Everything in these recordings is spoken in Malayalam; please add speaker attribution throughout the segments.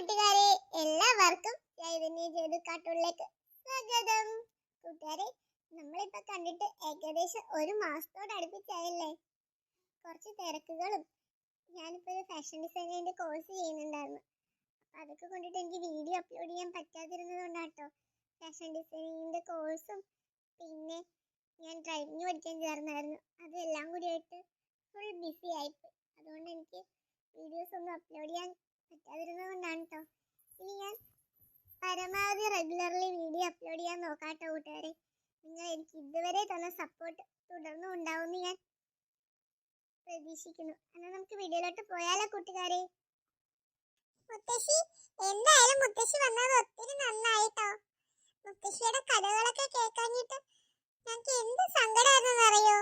Speaker 1: കൂട്ടുകാരെ, എല്ലാവർക്കും ചൈതന്യ ചെയ്തു കാർട്ടൂണിലേക്ക് സ്വാഗതം. കൂട്ടുകാരെ, നമ്മളിപ്പോ കണ്ടിട്ട് ഏകദേശം ഒരു മാസത്തോട് അടുപ്പിച്ചായല്ലേ. കുറച്ച് തിരക്കുകളും ഞാനിപ്പോ ഒരു ഫാഷൻ ഡിസൈനിന്റെ കോഴ്സ് ചെയ്യുന്നുണ്ടായിരുന്നു. അതൊക്കെ കൊണ്ടിട്ട് എനിക്ക് വീഡിയോ അപ്ലോഡ് ചെയ്യാൻ പറ്റാതിരുന്നത് കൊണ്ടാട്ടോ. ഫാഷൻ ഡിസൈനിങ്ങിന്റെ കോഴ്സും പിന്നെ ഞാൻ ഡ്രൈവിംഗ് പഠിക്കാൻ ചേർന്നായിരുന്നു. അതെല്ലാം കൂടിയായിട്ട് ഫുൾ ബിസി ആയിപ്പോയി. അതുകൊണ്ട് എനിക്ക് വീഡിയോസ് ഒന്നും അപ്ലോഡ് ചെയ്യാൻ പറ്റാതിരുന്നത് കൊണ്ടാണ് കേട്ടോ. ഇനി ഞാൻ പരമാവധി റെഗുലർലി വീഡിയോ അപ്ലോഡ് ചെയ്യാൻ നോക്കാട്ടോ കൂട്ടുകാരെ. നിങ്ങൾ എനിക്ക് ഇതുവരെ തന്ന സപ്പോർട്ട് തുടർന്നും ഉണ്ടാവുമെന്ന് ഞാൻ പ്രതീക്ഷിക്കുന്നു. എന്നാൽ നമുക്ക് വീഡിയോയിലോട്ട് പോയാലോ കൂട്ടുകാരെ. മുത്തശ്ശി, എന്തായാലും മുത്തശ്ശി വന്നത് ഒത്തിരി നന്നായിട്ടോ. മുത്തശ്ശിയുടെ കഥകളൊക്കെ കേൾക്കാഞ്ഞിട്ട് ഞങ്ങൾക്ക് എന്ത് സങ്കടമായിരുന്നു അറിയോ.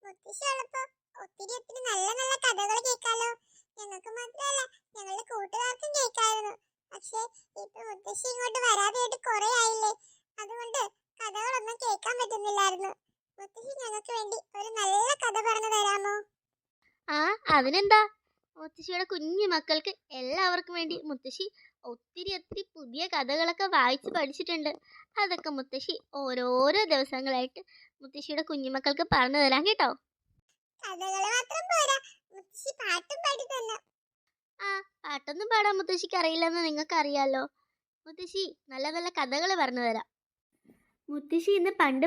Speaker 1: മുത്തശ്ശി ഉള്ളപ്പോ ഒത്തിരി നല്ല നല്ല കഥകൾ കേൾക്കാലോ. ഞങ്ങൾക്ക് മാത്രമല്ല, ഞങ്ങളുടെ കൂട്ടുകാർക്കും കേൾക്കായിരുന്നു. പക്ഷെ ഇപ്പൊ മുത്തശ്ശി ഇങ്ങോട്ട് വരാതെയായിട്ട് കുറെ ആയില്ലേ, അതുകൊണ്ട് കഥകളൊന്നും കേൾക്കാൻ പറ്റുന്നില്ലായിരുന്നു. മുത്തശ്ശി ഞങ്ങൾക്ക് വേണ്ടി ഒരു നല്ല കഥ പറഞ്ഞു തരാമോ?
Speaker 2: അതിനെന്താ, മുത്തശ്ശിയുടെ കുഞ്ഞു മക്കൾക്ക് എല്ലാവർക്കും വേണ്ടി മുത്തശ്ശി ഒത്തിരി പുതിയ കഥകളൊക്കെ വായിച്ച് പഠിച്ചിട്ടുണ്ട്. അതൊക്കെ മുത്തശ്ശി ഓരോരോ ദിവസങ്ങളായിട്ട് മുത്തശ്ശിയുടെ കുഞ്ഞുമക്കൾക്ക് പറഞ്ഞു തരാം കേട്ടോ.
Speaker 1: കഥകള് മാത്രം പോരാ, മുത്തശ്ശി പാട്ടും പാടി തന്നെ.
Speaker 2: പാട്ടൊന്നും പാടാൻ മുത്തശ്ശിക്ക് അറിയില്ലെന്ന് നിങ്ങൾക്ക് അറിയാലോ. മുത്തശ്ശി നല്ല നല്ല കഥകൾ പറഞ്ഞു തരാം. മുത്തശ്ശി ഇന്ന് പണ്ട്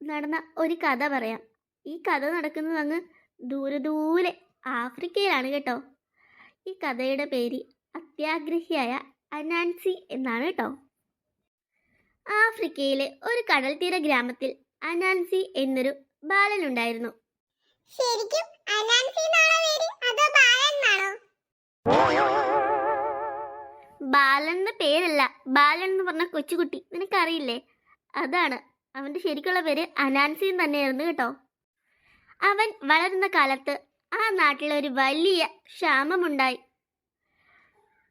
Speaker 2: നടന്ന ഒരു കഥ പറയാം. ഈ കഥ നടക്കുന്നത് അങ്ങ് ദൂരെ ആഫ്രിക്കയിലാണ് കേട്ടോ. ഈ കഥയുടെ പേര് അത്യാഗ്രഹിയായ അനാൻസി എന്നാണ് കേട്ടോ. ആഫ്രിക്കയിലെ ഒരു കടൽ തീര ഗ്രാമത്തിൽ അനാൻസി എന്നൊരു ബാലനുണ്ടായിരുന്നു.
Speaker 1: ശരിക്കും അനാൻസി എന്നാണോ പേര്, അതോ ബാലൻ എന്നാണോ?
Speaker 2: ബാലൻ എന്ന പേരല്ല, ബാലൻ എന്ന് പറഞ്ഞ കൊച്ചുകുട്ടി നിനക്കറിയില്ലേ, അതാണ്. അവന്റെ ശരിക്കുള്ള പേര് അനാൻസി തന്നെയായിരുന്നു കേട്ടോ. അവൻ വളരുന്ന കാലത്ത് ആ നാട്ടിലൊരു വലിയ ക്ഷാമമുണ്ടായി.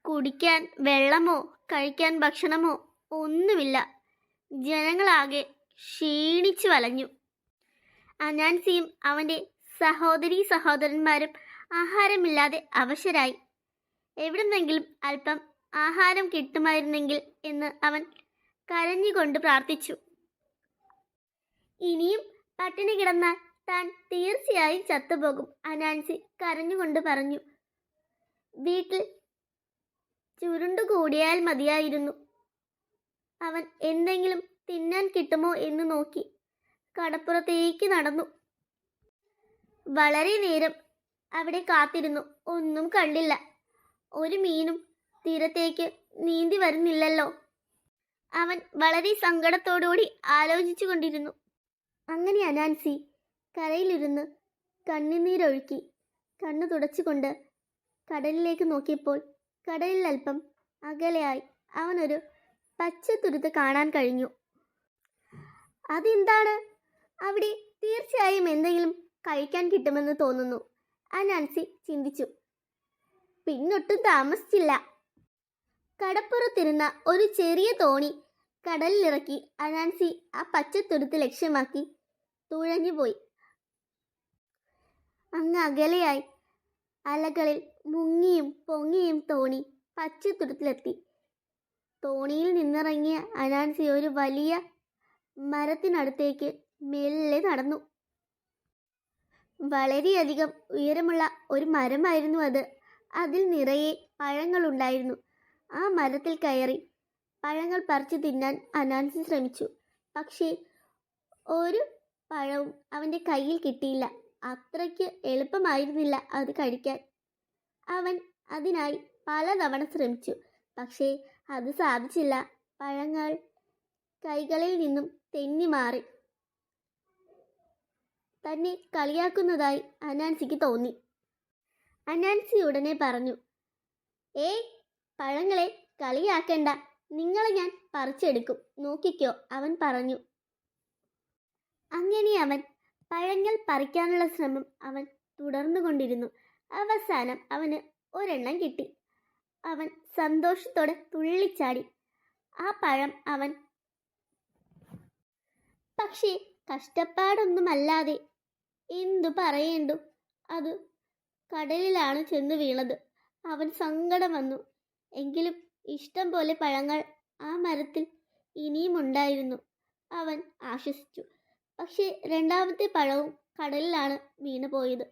Speaker 2: കുടിക്കാൻ വെള്ളമോ കഴിക്കാൻ ഭക്ഷണമോ ഒന്നുമില്ല. ജനങ്ങളാകെ ക്ഷീണിച്ചു വലഞ്ഞു. അനാൻസിയും അവൻ്റെ സഹോദരന്മാരും ആഹാരമില്ലാതെ അവശരായി. എവിടുന്നെങ്കിലും അല്പം ആഹാരം കിട്ടുമായിരുന്നെങ്കിൽ എന്ന് അവൻ കരഞ്ഞുകൊണ്ട് പ്രാർത്ഥിച്ചു. ഇനിയും പട്ടിണി കിടന്നാൽ താൻ തീർച്ചയായും ചത്തുപോകും, അനാൻസി കരഞ്ഞുകൊണ്ട് പറഞ്ഞു. വീട്ടിൽ ചുരുണ്ടുകൂടിയാൽ മതിയായിരുന്നു. അവൻ എന്തെങ്കിലും തിന്നാൻ കിട്ടുമോ എന്ന് നോക്കി കടപ്പുറത്തേക്ക് നടന്നു. വളരെ നേരം അവിടെ കാത്തിരുന്നു. ഒന്നും കണ്ടില്ല. ഒരു മീനും തീരത്തേക്ക് നീന്തി വരുന്നില്ലല്ലോ. അവൻ വളരെ സങ്കടത്തോടുകൂടി ആലോചിച്ചു കൊണ്ടിരുന്നു. അങ്ങനെ അനാൻസി കരയിലിരുന്ന് കണ്ണുനീരൊഴുക്കി കണ്ണു തുടച്ചുകൊണ്ട് കടലിലേക്ക് നോക്കിയപ്പോൾ കടലിൽ അല്പം അകലെയായി അവനൊരു പച്ചത്തുരുത്ത് കാണാൻ കഴിഞ്ഞു. അതെന്താണ്? അവിടെ തീർച്ചയായും എന്തെങ്കിലും കഴിക്കാൻ കിട്ടുമെന്ന് തോന്നുന്നു, അനാൻസി ചിന്തിച്ചു. പിന്നൊട്ടും താമസിച്ചില്ല. കടപ്പുറത്തിരുന്ന ഒരു ചെറിയ തോണി കടലിലിറക്കി അനാൻസി ആ പച്ചത്തുരുത്ത് ലക്ഷ്യമാക്കി തുഴഞ്ഞുപോയി. അങ്ങ് അകലെയായി അലകളിൽ മുങ്ങിയും പൊങ്ങിയും തോണി പച്ചത്തുരുത്തിലെത്തി. തോണിയിൽ നിന്നിറങ്ങിയ അനാൻസി ഒരു വലിയ മരത്തിനടുത്തേക്ക് മെല്ലെ നടന്നു. വളരെയധികം ഉയരമുള്ള ഒരു മരമായിരുന്നു അത്. അതിൽ നിറയെ പഴങ്ങളുണ്ടായിരുന്നു. ആ മരത്തിൽ കയറി പഴങ്ങൾ പറിച്ചു തിന്നാൻ അനാൻസി ശ്രമിച്ചു. പക്ഷേ ഒരു പഴവും അവൻ്റെ കയ്യിൽ കിട്ടിയില്ല. അത്രയ്ക്ക് എളുപ്പമായിരുന്നില്ല അത് കഴിക്കാൻ. അവൻ അതിനായി പലതവണ ശ്രമിച്ചു, പക്ഷേ അത് സാധിച്ചില്ല. പഴങ്ങൾ കൈകളിൽ നിന്നും തെന്നി മാറി. തന്നെ കളിയാക്കുന്നതായി അനാൻസിക്ക് തോന്നി. അനാൻസി ഉടനെ പറഞ്ഞു, പഴങ്ങളെ കളിയാക്കണ്ട, നിങ്ങളെ ഞാൻ പറിച്ചെടുക്കും, നോക്കിക്കോ, അവൻ പറഞ്ഞു. അങ്ങനെ അവൻ പഴങ്ങൾ പറിക്കാനുള്ള ശ്രമം അവൻ തുടർന്നുകൊണ്ടിരുന്നു. അവസാനം അവന് ഒരെണ്ണം കിട്ടി. അവൻ സന്തോഷത്തോടെ തുള്ളിച്ചാടി ആ പഴം അവൻ. പക്ഷേ കഷ്ടപ്പാടൊന്നുമല്ലാതെ എന്തു പറയേണ്ടു, അത് കടലിലാണ് ചെന്ന് വീണത്. അവൻ സങ്കടം വന്നു. എങ്കിലും ഇഷ്ടം പോലെ പഴങ്ങൾ ആ മരത്തിൽ ഇനിയും ഉണ്ടായിരുന്നു. അവൻ ആശ്വസിച്ചു. പക്ഷേ രണ്ടാമത്തെ പഴവും കടലിലാണ് വീണുപോയത്.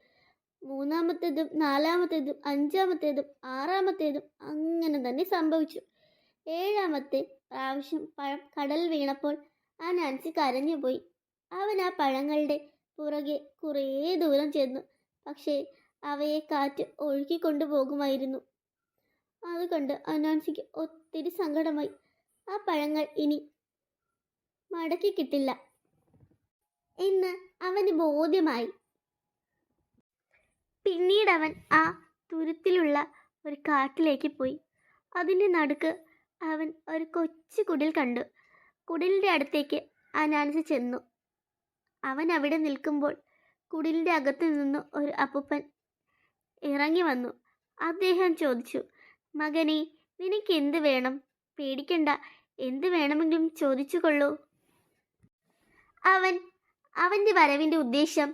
Speaker 2: മൂന്നാമത്തേതും നാലാമത്തേതും അഞ്ചാമത്തേതും ആറാമത്തേതും അങ്ങനെ തന്നെ സംഭവിച്ചു. ഏഴാമത്തെ പ്രാവശ്യം പഴം കടലിൽ വീണപ്പോൾ ആ നാൻസി കരഞ്ഞുപോയി. അവൻ ആ പഴങ്ങളുടെ പുറകെ കുറേ ദൂരം ചെന്നു. പക്ഷേ അവയെ കാറ്റ് ഒഴുക്കിക്കൊണ്ടു പോകുമായിരുന്നു. അതുകൊണ്ട് അനാൻസിക്ക് ഒത്തിരി സങ്കടമായി. ആ പഴങ്ങൾ ഇനി മടക്കി കിട്ടില്ല എന്ന് അവന് ബോധ്യമായി. പിന്നീട് അവൻ ആ തുരുത്തിലുള്ള ഒരു കാട്ടിലേക്ക് പോയി. അതിൻ്റെ നടുക്ക് അവൻ ഒരു കൊച്ചു കുടിൽ കണ്ടു. കുടിലിൻ്റെ അടുത്തേക്ക് അനാൻസി ചെന്നു. അവൻ അവിടെ നിൽക്കുമ്പോൾ കുടിലിൻ്റെ അകത്തു നിന്ന് ഒരു അപ്പൂപ്പൻ ഇറങ്ങി വന്നു. അദ്ദേഹം ചോദിച്ചു, മകനെ, നിനക്ക് എന്ത് വേണം? പേടിക്കണ്ട, എന്ത് വേണമെങ്കിലും ചോദിച്ചു കൊള്ളൂ. അവൻ്റെ വരവിൻ്റെ ഉദ്ദേശം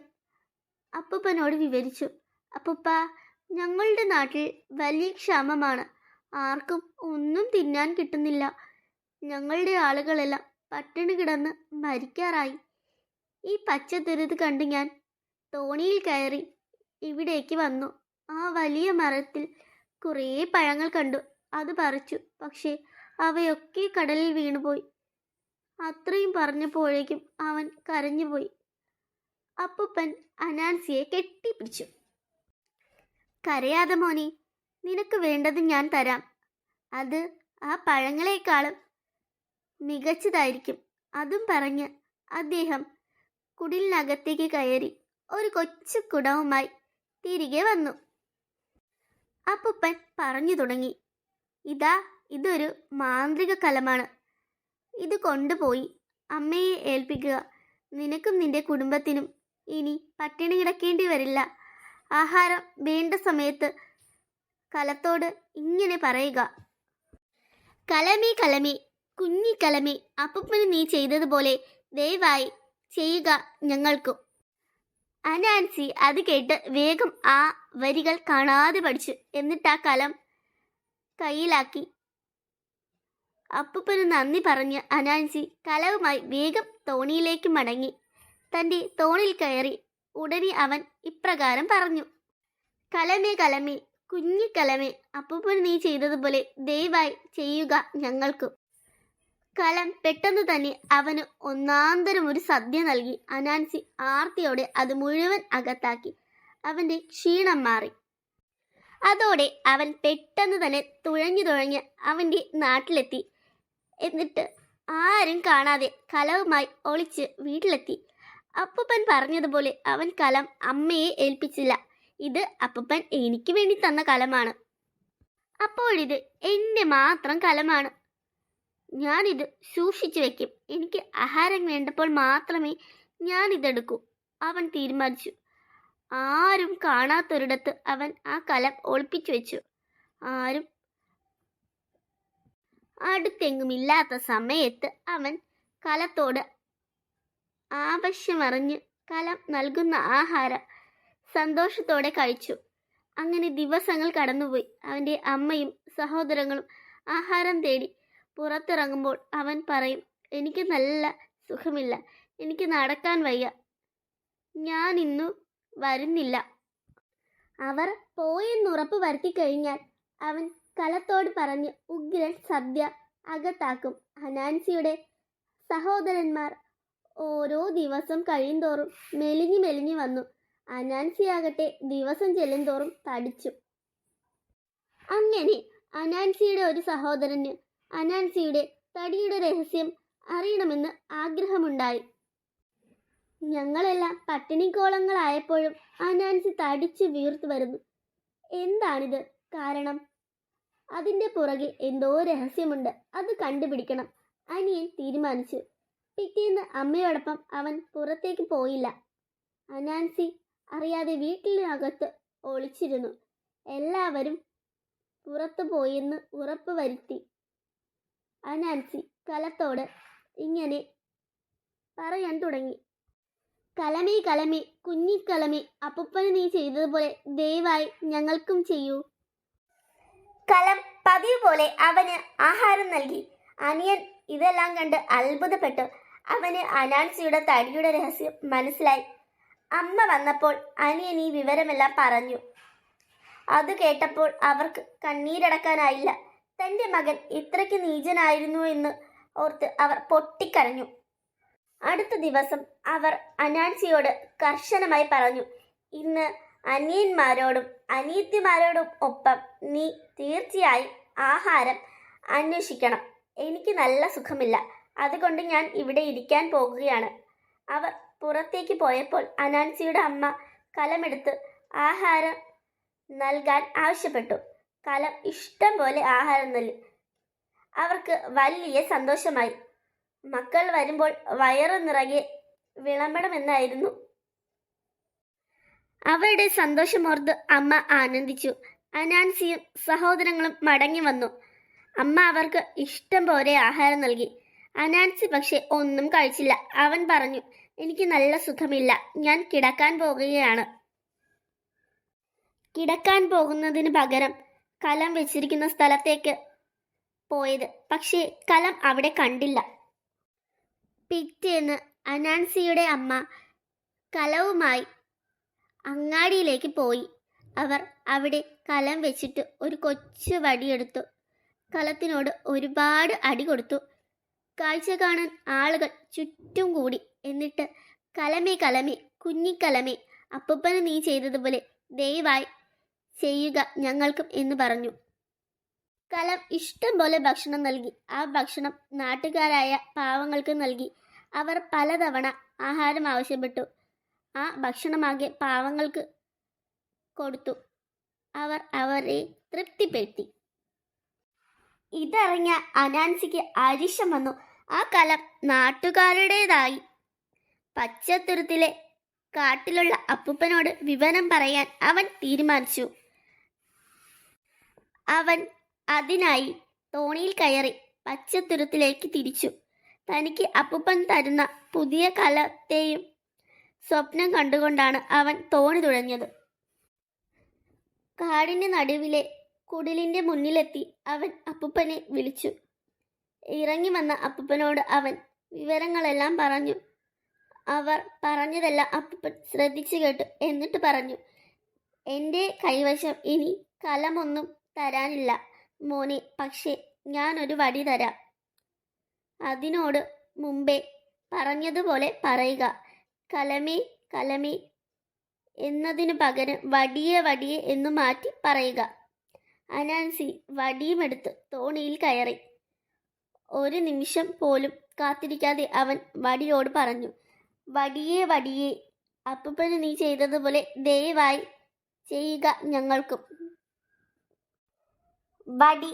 Speaker 2: അപ്പൂപ്പനോട് വിവരിച്ചു. അപ്പൂപ്പ, ഞങ്ങളുടെ നാട്ടിൽ വലിയ ക്ഷാമമാണ്. ആർക്കും ഒന്നും തിന്നാൻ കിട്ടുന്നില്ല. ഞങ്ങളുടെ ആളുകളെല്ലാം പട്ടിണി കിടന്ന് മരിക്കാറായി. ഈ പച്ചത്തുരുത്ത് കണ്ട് ഞാൻ തോണിയിൽ കയറി ഇവിടേക്ക് വന്നു. ആ വലിയ മരത്തിൽ കുറേ പഴങ്ങൾ കണ്ടു. അത് പറിച്ചു. പക്ഷേ അവയൊക്കെ കടലിൽ വീണുപോയി. അത്രയും പറഞ്ഞപ്പോഴേക്കും അവൻ കരഞ്ഞുപോയി. അപ്പൂപ്പൻ അനാൻസിയെ കെട്ടിപ്പിടിച്ചു. കരയാതെ മോനെ, നിനക്ക് വേണ്ടത് ഞാൻ തരാം. അത് ആ പഴങ്ങളെക്കാളും മികച്ചതായിരിക്കും. അതും പറഞ്ഞ് അദ്ദേഹം കുടിലിനകത്തേക്ക് കയറി ഒരു കൊച്ചു കുടവുമായി തിരികെ വന്നു. അപ്പൂപ്പൻ പറഞ്ഞു തുടങ്ങി, ഇതൊരു മാന്ത്രിക കലമാണ്. ഇത് കൊണ്ടുപോയി അമ്മയെ ഏൽപ്പിക്കുക. നിനക്കും നിന്റെ കുടുംബത്തിനും ഇനി പട്ടിണി കിടക്കേണ്ടി വരില്ല. ആഹാരം വേണ്ട സമയത്ത് കലത്തോട് ഇങ്ങനെ പറയുക, കലമേ കലമേ, കുഞ്ഞിക്കലമേ, അപ്പൂപ്പന് നീ ചെയ്തതുപോലെ ദയവായി ചെയ്യുക ഞങ്ങൾക്കും. അനാൻസി അത് കേട്ട് വേഗം ആ വരികൾ കാണാതെ പഠിച്ചു. എന്നിട്ട് ആ കലം കയ്യിലാക്കി. അപ്പൂപ്പന് നന്ദി പറഞ്ഞ് അനാൻസി കലവുമായി വേഗം തോണിയിലേക്ക് മടങ്ങി. തൻ്റെ തോണിയിൽ കയറി ഉടനെ അവൻ ഇപ്രകാരം പറഞ്ഞു, കലമേ കലമേ, കുഞ്ഞിക്കലമേ, അപ്പൂപ്പന് നീ ചെയ്തതുപോലെ ദയവായി ചെയ്യുക ഞങ്ങൾക്കും. കലം പെട്ടെന്ന് തന്നെ അവന് ഒന്നാന്തരം ഒരു സദ്യ നൽകി. അനാൻസി ആർത്തിയോടെ അത് മുഴുവൻ അകത്താക്കി. അവൻ്റെ ക്ഷീണം മാറി. അതോടെ അവൻ പെട്ടെന്ന് തന്നെ തുഴഞ്ഞു അവൻ്റെ നാട്ടിലെത്തി. എന്നിട്ട് ആരും കാണാതെ കലവുമായി ഒളിച്ച് വീട്ടിലെത്തി. അപ്പൂപ്പൻ പറഞ്ഞതുപോലെ അവൻ കലം അമ്മയെ ഏൽപ്പിച്ചില്ല. ഇത് അപ്പൂപ്പൻ എനിക്ക് വേണ്ടി തന്ന കലമാണ്. അപ്പോഴിത് എൻ്റെ മാത്രം കലമാണ്. ഞാനിത് സൂക്ഷിച്ചു വെക്കും. എനിക്ക് ആഹാരം വേണ്ടപ്പോൾ മാത്രമേ ഞാനിതെടുക്കൂ. അവൻ തീരുമാനിച്ചു. ആരും കാണാത്തൊരിടത്ത് അവൻ ആ കലം ഒളിപ്പിച്ചു വെച്ചു. ആരും അടുത്തെങ്ങുമില്ലാത്ത സമയത്ത് അവൻ കലത്തോട് ആവശ്യമറിഞ്ഞ് കലം നൽകുന്ന ആഹാരം സന്തോഷത്തോടെ കഴിച്ചു. അങ്ങനെ ദിവസങ്ങൾ കടന്നുപോയി. അവൻ്റെ അമ്മയും സഹോദരങ്ങളും ആഹാരം തേടി പുറത്തിറങ്ങുമ്പോൾ അവൻ പറയും, എനിക്ക് നല്ല സുഖമില്ല, എനിക്ക് നടക്കാൻ വയ്യ, ഞാൻ ഇന്നു വരുന്നില്ല. അവർ പോയെന്നുറപ്പ് വരുത്തി കഴിഞ്ഞാൽ അവൻ കലത്തോട് പറഞ്ഞ് ഉഗ്രൻ സദ്യ അകത്താക്കും. അനാൻസിയുടെ സഹോദരന്മാർ ഓരോ ദിവസം കഴിയുന്തോറും മെലിഞ്ഞു വന്നു. അനാൻസിയാകട്ടെ ദിവസം ചെല്ലുന്തോറും തടിച്ചു. അങ്ങനെ അനാൻസിയുടെ ഒരു സഹോദരന് അനാൻസിയുടെ തടിയുടെ രഹസ്യം അറിയണമെന്ന് ആഗ്രഹമുണ്ടായി. ഞങ്ങളെല്ലാം പട്ടിണിക്കോളങ്ങളായപ്പോഴും അനാൻസി തടിച്ചു വീർത്തു വരുന്നു. എന്താണിത് കാരണം? അതിൻ്റെ പുറകെ എന്തോ രഹസ്യമുണ്ട്. അത് കണ്ടുപിടിക്കണം. അനിയൻ തീരുമാനിച്ചു. പിറ്റേന്ന് അമ്മയോടൊപ്പം അവൻ പുറത്തേക്ക് പോയില്ല. അനാൻസി അറിയാതെ വീട്ടിനകത്ത് ഒളിച്ചിരുന്നു. എല്ലാവരും പുറത്തു പോയെന്ന് ഉറപ്പ് വരുത്തി അനാൻസി കലത്തോട് ഇങ്ങനെ പറയാൻ തുടങ്ങി, കലമേ കലമേ, കുഞ്ഞിക്കലമേ, അപ്പൂപ്പന് നീ ചെയ്തതുപോലെ ദയവായി ഞങ്ങൾക്കും ചെയ്യൂ. കലം പതിവ് പോലെ അവന് ആഹാരം നൽകി. അനിയൻ ഇതെല്ലാം കണ്ട് അത്ഭുതപ്പെട്ടു. അവന് അനാൻസിയുടെ തടിയുടെ രഹസ്യം മനസ്സിലായി. അമ്മ വന്നപ്പോൾ അനിയൻ ഈ വിവരമെല്ലാം പറഞ്ഞു. അത് കേട്ടപ്പോൾ അവർക്ക് കണ്ണീരടക്കാനായില്ല. തന്റെ മകൻ ഇത്രയ്ക്ക് നീചനായിരുന്നു എന്ന് ഓർത്ത് അവർ പൊട്ടിക്കരഞ്ഞു. അടുത്ത ദിവസം അവർ അനാൻസിയോട് കർശനമായി പറഞ്ഞു, ഇന്ന് അനിയന്മാരോടും അനിയത്തിമാരോടും ഒപ്പം നീ തീർച്ചയായും ആഹാരം അന്വേഷിക്കണം. എനിക്ക് നല്ല സുഖമില്ല, അതുകൊണ്ട് ഞാൻ ഇവിടെ ഇരിക്കാൻ പോകുകയാണ്. അവർ പുറത്തേക്ക് പോയപ്പോൾ അനാൻസിയുടെ അമ്മ കലമെടുത്ത് ആഹാരം നൽകാൻ ആവശ്യപ്പെട്ടു. കലം ഇഷ്ടം പോലെ ആഹാരം നൽകി. അവർക്ക് വലിയ സന്തോഷമായി. മക്കൾ വരുമ്പോൾ വയറ് നിറയെ വിളമ്പണമെന്നായിരുന്നു. അവരുടെ സന്തോഷമോർത്ത് അമ്മ ആനന്ദിച്ചു. അനാൻസിയും സഹോദരങ്ങളും മടങ്ങി വന്നു. അമ്മ അവർക്ക് ഇഷ്ടം പോലെ ആഹാരം നൽകി. അനാൻസി പക്ഷെ ഒന്നും കഴിച്ചില്ല. അവൻ പറഞ്ഞു, എനിക്ക് നല്ല സുഖമില്ല, ഞാൻ കിടക്കാൻ പോകുകയാണ്. കിടക്കാൻ പോകുന്നതിന് പകരം കലം വെച്ചിരിക്കുന്ന സ്ഥലത്തേക്ക് പോയത്. പക്ഷേ കലം അവിടെ കണ്ടില്ല. പിറ്റേന്ന് അനാൻസിയുടെ അമ്മ കലവുമായി അങ്ങാടിയിലേക്ക് പോയി. അവർ അവിടെ കലം വെച്ചിട്ട് ഒരു കൊച്ചു വടിയെടുത്തു. കലത്തിനോട് ഒരുപാട് അടി കൊടുത്തു. കാഴ്ച കാണാൻ ആളുകൾ ചുറ്റും കൂടി. എന്നിട്ട് കലമേ കലമേ, കുഞ്ഞിക്കലമേ, അപ്പൂപ്പന് നീ ചെയ്തതുപോലെ ദയവായി ചെയ്യുക ഞങ്ങൾക്കും എന്ന് പറഞ്ഞു. കലം ഇഷ്ടം പോലെ ഭക്ഷണം നൽകി. ആ ഭക്ഷണം നാട്ടുകാരായ പാവങ്ങൾക്ക് നൽകി. അവർ പലതവണ ആഹാരം ആവശ്യപ്പെട്ടു. ആ ഭക്ഷണമാകെ പാവങ്ങൾക്ക് കൊടുത്തു. അവർ അവരെ തൃപ്തിപ്പെടുത്തി. ഇതറിഞ്ഞ അനാൻസിക്ക് അരിശം വന്നു. ആ കലം നാട്ടുകാരുടേതായി. പച്ചത്തുരുത്തിലെ കാട്ടിലുള്ള അപ്പൂപ്പനോട് വിവരം പറയാൻ അവൻ തീരുമാനിച്ചു. അവൻ അതിനായി തോണിയിൽ കയറി പച്ചത്തുരുത്തിലേക്ക് തിരിച്ചു. തനിക്ക് അപ്പൂപ്പൻ തരുന്ന പുതിയ കലത്തെയും സ്വപ്നം കണ്ടുകൊണ്ടാണ് അവൻ തോണി തുഴഞ്ഞത്. കാടിന്റെ നടുവിലെ കുടിലിന്റെ മുന്നിലെത്തി അവൻ അപ്പൂപ്പനെ വിളിച്ചു. ഇറങ്ങി വന്ന അപ്പൂപ്പനോട് അവൻ വിവരങ്ങളെല്ലാം പറഞ്ഞു. അവർ പറഞ്ഞതെല്ലാം അപ്പൂപ്പൻ ശ്രദ്ധിച്ചു കേട്ടു. എന്നിട്ട് പറഞ്ഞു, എൻ്റെ കൈവശം ഇനി കലമൊന്നും തരാനില്ല മോനെ, പക്ഷേ ഞാനൊരു വടി തരാം. അതിനോട് മുമ്പേ പറഞ്ഞതുപോലെ പറയുക, കലമേ കലമേ എന്നതിനു പകരം വടിയെ വടിയെ എന്നു മാറ്റി പറയുക. അനാൻസി വടിയുമെടുത്ത് തോണിയിൽ കയറി. ഒരു നിമിഷം പോലും കാത്തിരിക്കാതെ അവൻ വടിയോട് പറഞ്ഞു, വടിയെ വടിയെ, അപ്പൂപ്പന് നീ ചെയ്തതുപോലെ ദയവായി ചെയ്യുക ഞങ്ങൾക്കും. വടി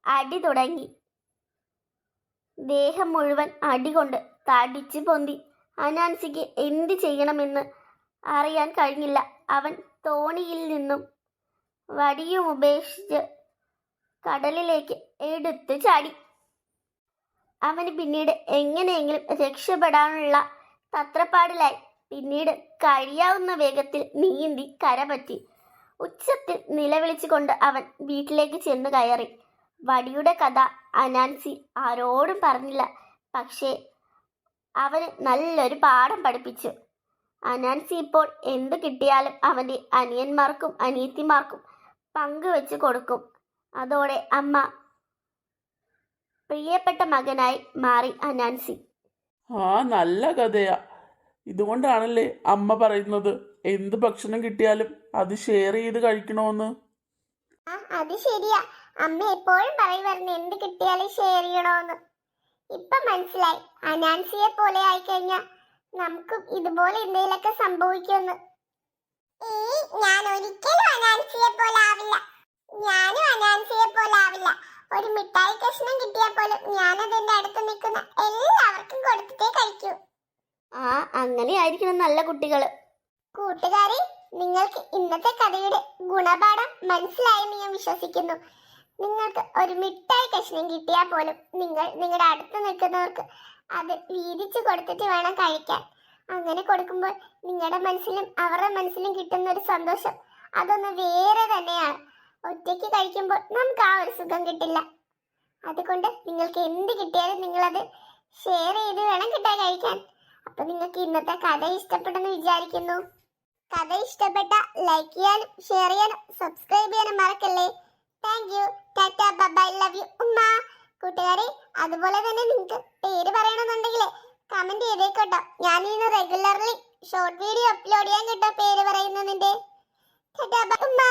Speaker 2: അടി തുടങ്ങി. ദേഹം മുഴുവൻ അടികൊണ്ട് തടിച്ചു പൊന്തി. അനാൻസിക്ക് എന്ത് ചെയ്യണമെന്ന് അറിയാൻ കഴിഞ്ഞില്ല. അവൻ തോണിയിൽ നിന്നും വടിയും ഉപേക്ഷിച്ച് കടലിലേക്ക് എടുത്തു ചാടി. അവന് പിന്നീട് എങ്ങനെയെങ്കിലും രക്ഷപ്പെടാനുള്ള തത്രപ്പാടിലായി. പിന്നീട് കഴിയാവുന്ന വേഗത്തിൽ നീന്തി കരപറ്റി. ഉച്ചത്തിൽ നിലവിളിച്ചുകൊണ്ട് അവൻ വീട്ടിലേക്ക് ചെന്ന് കയറി. വടിയുടെ കഥ അനാൻസി ആരോടും പറഞ്ഞില്ല. പക്ഷേ അവന് നല്ലൊരു പാഠം പഠിപ്പിച്ചു. അനാൻസി ഇപ്പോൾ എന്ത് കിട്ടിയാലും അവൻ്റെ അനിയന്മാർക്കും അനിയത്തിമാർക്കും പങ്കുവെച്ച് കൊടുക്കും. അതോടെ അമ്മ പ്രിയപ്പെട്ട മകനായി മാറി അനാൻസി.
Speaker 3: നല്ല കഥയാ. ഇതുകൊണ്ടാണല്ലേ അമ്മ പറയുന്നത് എന്ത് ഭക്ഷണം കിട്ടിയാലും അത് ഷെയർ ചെയ്ത് കഴിക്കണമെന്ന്.
Speaker 1: അത് ശരിയാ, അമ്മ എപ്പോഴും പറയുമായിരുന്നു എന്ത് കിട്ടിയാലും ഷെയർ ചെയ്യണോന്ന്. ഇപ്പൊ മനസ്സിലായി, അനാൻസിയെ പോലെ ആയിക്കഴിഞ്ഞാ നമുക്കും ഇതുപോലെ എന്തെങ്കിലുമൊക്കെ സംഭവിക്കുമെന്ന്. ഞാൻ ഒരിക്കലും അനാൻസിയെ പോലെ ആവില്ല. ഞാനും അനാൻസിയെ പോലെ ആവില്ല. ഒരു മിഠായി കഷ്ണം കിട്ടിയാൽ പോലും ഞാനതിന്റെ അടുത്ത് നിൽക്കുന്ന എല്ലാവർക്കും കൊടുത്തിട്ടേ കഴിക്കൂ.
Speaker 2: അങ്ങനെ ആയിരിക്കണം നല്ല കുട്ടികള്.
Speaker 1: കൂട്ടുകാരെ, നിങ്ങൾക്ക് ഇന്നത്തെ കഥയുടെ ഗുണപാഠം മനസ്സിലായെന്ന് ഞാൻ വിശ്വസിക്കുന്നു. നിങ്ങൾക്ക് ഒരു മിഠായി കഷ്ണം കിട്ടിയാൽ പോലും നിങ്ങൾ നിങ്ങളുടെ അടുത്ത് നിൽക്കുന്നവർക്ക് അത് വീതിച്ചു കൊടുത്തിട്ട് വേണം കഴിക്കാൻ. അങ്ങനെ കൊടുക്കുമ്പോൾ നിങ്ങളുടെ മനസ്സിലും അവരുടെ മനസ്സിലും കിട്ടുന്ന ഒരു സന്തോഷം അതൊന്ന് വേറെ തന്നെയാണ്. ഒറ്റയ്ക്ക് കഴിക്കുമ്പോൾ നമുക്ക് ആ ഒരു സുഖം കിട്ടില്ല. അതുകൊണ്ട് നിങ്ങൾക്ക് എന്ത് കിട്ടിയാലും നിങ്ങളത് ഷെയർ ചെയ്ത് വേണം കിട്ടാൻ കഴിക്കാൻ. അപ്പൊ നിങ്ങൾക്ക് ഇന്നത്തെ കഥ ഇഷ്ടപ്പെട്ടെന്ന് വിചാരിക്കുന്നു. കഥ ഇഷ്ടപ്പെട്ട ലൈക്ക് ചെയ്യാനും ഷെയർ ചെയ്യാനും സബ്സ്ക്രൈബ് ചെയ്യാനും മറക്കല്ലേ. Thank you. Tata bye love you ഉമ്മ. കൂട്ടുകാരെ, അതുപോലെ തന്നെ നിങ്ങൾക്ക് പേര് പറയണമെന്നുണ്ടെങ്കിൽ കമന്റ് ചെയ്തേക്കോട്ടോ. ഞാൻ ഇന്ന് റെഗുലർലി ഷോർട്ട് വീഡിയോ അപ്ലോഡ് ചെയ്യാൻ കേട്ടോ പേര് പറയുന്നതിന്റെ. ടാറ്റ ബൈ ഉമ്മ.